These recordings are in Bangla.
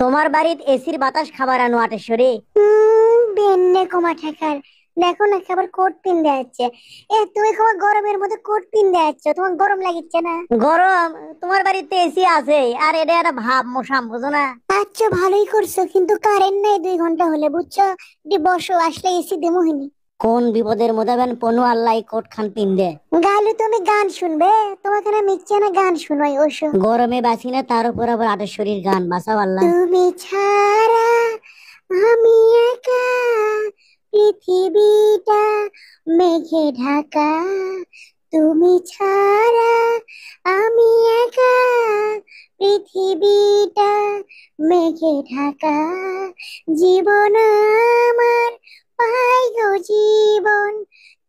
তোমার বাড়িত এসির বাতাস খাবার আনো আটেশ্বরী। বেন্নে কমা ঠেকার। দেখো না খাবার কোট পিন যাচ্ছে। তুমি তোমার গরমের মধ্যে কোট পিন যাচ্ছ, তোমার গরম লাগিচ্ছে না? গরম? তোমার বাড়িতে এসি আছে আর এটা একটা ভাব মশাম, বুঝো না? আচ্ছা ভালোই করছো, কিন্তু কারেন্ট নাই 2 ঘন্টা হলে, বুঝছো? বসো, আসলে এসি দেবো হইনি। কোন বিপদের মধ্যে বেন পনু আল্লাহ কোট খান পিন্দে। গালু তুমি গান শুনবে? তোমাকে না মিথ্যে না গান শুনাই ওসো। গরমে বাঁচি না, তার উপর আবার আটেশ্বরীর গান, বাঁচাও আল্লাহ। তুমি ছাড়া আমি একা, পৃথিবীটা মেঘে ঢাকা। তুমি ছাড়া আমি একা, পৃথিবীটা মেঘে ঢাকা। জীবন আমার পাই গো জীবন,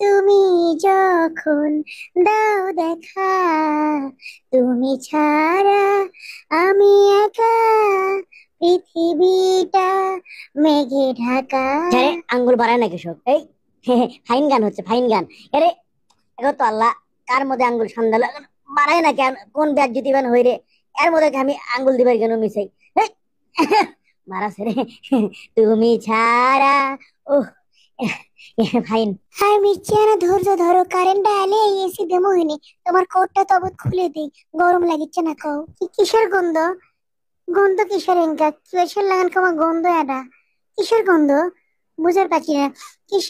তুমি যখন দাও দেখা। তুমি ছাড়া আমি একা, পৃথিবীটা মেঘে ঢাকা। আরে আঙ্গুল বাড়ায় নাকি সব এই ফাইন গান হচ্ছে, ফাইন গান। আরে এগো তো আল্লাহ, কার মধ্যে আঙ্গুল সন্দেহ বাড়ায় না কেন? কোন ব্যাগ যদি বান হই রে, এর মধ্যে কি আমি আঙ্গুল দিবার কেন মিশাই? মারাছে রে। তুমি ছাড়া ও ফাইন। আর মির্চি না, ধৈর্য ধরো, কারেন্ট এলে এসি দেবো হইনি। তোমার কোটটা তবে খুলে দিই, গরম লাগিচ্ছে না কও? কিসের গন্ধ? গন্ধ কিসের এঙ্কা? কিসের লাগান কমা গন্ধ এটা? কিসের গন্ধ? বুঝার পাচ্ছি না। কিস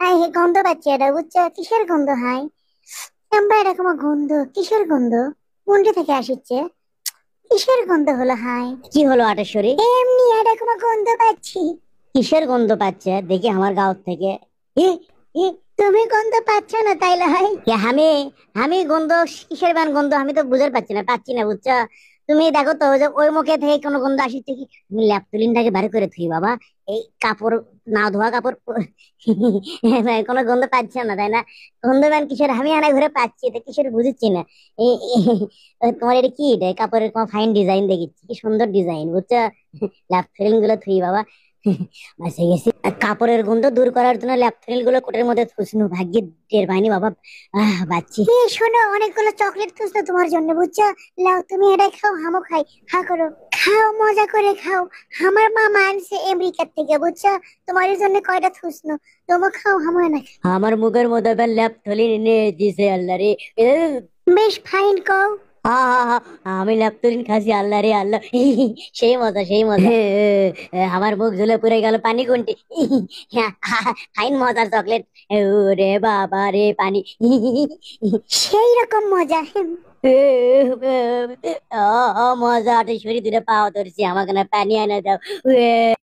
আই হে গন্ধ পাচ্ছি এটা, বুঝছো? কিসের গন্ধ? হাই আমরা এটা কমা গন্ধ, কিসের গন্ধ? কোনটি থেকে আসছে? কিসের গন্ধ হলো? হাই কি হলো আটেশ্বরী? এমনি এটা কমা গন্ধ পাচ্ছি। কিসের গন্ধ পাচ্ছে দেখি আমার গাঁত থেকে? ই, ই, তুমি গন্ধ পাচ্ছ না তাইলে? হাই এ আমি আমি গন্ধ? কিসের বান গন্ধ? আমি তো বুঝতে পাচ্ছি না বুঝছো? তুমি দেখো তো যে ওই মুখে থেকে কোনো গন্ধ আসছে কি? তুমি ল্যাপটুলিনটাকে বের করে থুই বাবা। এই কাপড়, না ধোয়া কাপড় কোনো গন্ধ পাচ্ছ না তাই না? গন্ধ ম্যান কিসের? আমি আনা ঘুরে পাচ্ছি, এটা কিসের বুঝছি না। তোমার এটা কি? এটা কাপড়ের কোনো ফাইন ডিজাইন দেখিচ্ছি, কি সুন্দর ডিজাইন বুঝছো? ল্যাপটুলিন গুলো থুই বাবা। বাঁচে গেছি। আর কাপড়ের গন্ধ দূর করার জন্য ল্যাপথলিন গুলো কোটের মধ্যে থুসনু, ভাগ্যে টের পাইনি বাবা। বাচ্চি। শোনো, অনেকগুলো চকলেট খুঁজতো তোমার জন্য, বুঝছো? লাও তুমি এটা খাও, হামো খাই। হা করো, খাও, মজা করে খাও। আমার মামা আনছে আমেরিকা থেকে, বুঝছো? তোমার জন্য কয়টা থুসনো, তুমি খাও, হামো না। আমার মুখের মধ্যে ল্যাপথলিন এনে দিছে আল্লাহ রে। বেশ ফাইন কও। হা হা হা, আমি ল্যাপথলিন খাসি আল্লাহ রে আল্লাহ। সেই মজা, সেই মজা। আমার মুখ ঝুলে পুরে গেল পানি কোনটি। ফাইন মজার চকলেট। ওরে বাবা রে পানি। সেই রকম মজা। মজা আটে শরীর দূরে পাওয়া ধরছি, আমাকে না পানি আনা দাও।